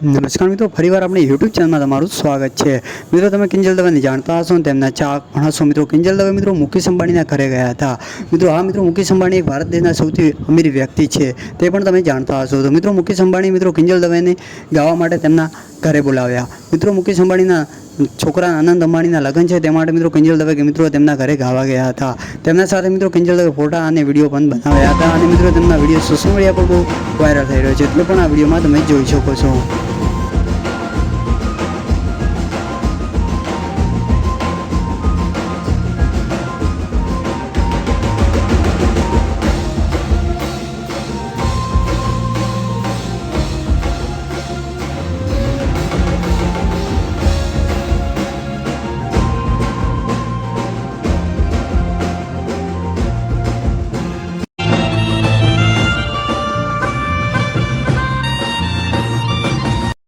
નમસ્કાર મિત્રો, ફરીવાર આપણી યુટ્યુબ ચેનલમાં તમારું સ્વાગત છે। મિત્રો, તમે કિંજલ દવેને જાણતા હશો ને તેમના ચાહક પણ હશો। મિત્રો, કિંજલ દવે મિત્રો મુકેશ અંબાણીના ઘરે ગયા હતા। મિત્રો, આ મિત્રો મુકેશ અંબાણી ભારત દેશના સૌથી અમીર વ્યક્તિ છે, તે પણ તમે જાણતા હશો। તો મિત્રો, મુકેશ અંબાણી મિત્રો કિંજલ દવેને ગાવા માટે તેમના ઘરે બોલાવ્યા। મિત્રો, મુકેશ અંબાણીના છોકરા આનંદ અંબાણીના લગ્ન છે, તે માટે મિત્રો કિંજલ દવે મિત્રો તેમના ઘરે ગાવા ગયા હતા। તેમના સાથે મિત્રો કિંજલ દવે ફોટા અને વિડીયો પણ બનાવ્યા હતા અને મિત્રો તેમના વિડીયો સોશિયલ મીડિયા પર બહુ વાયરલ થઈ રહ્યો છે, એટલે પણ આ વિડીયોમાં તમે જોઈ શકો છો।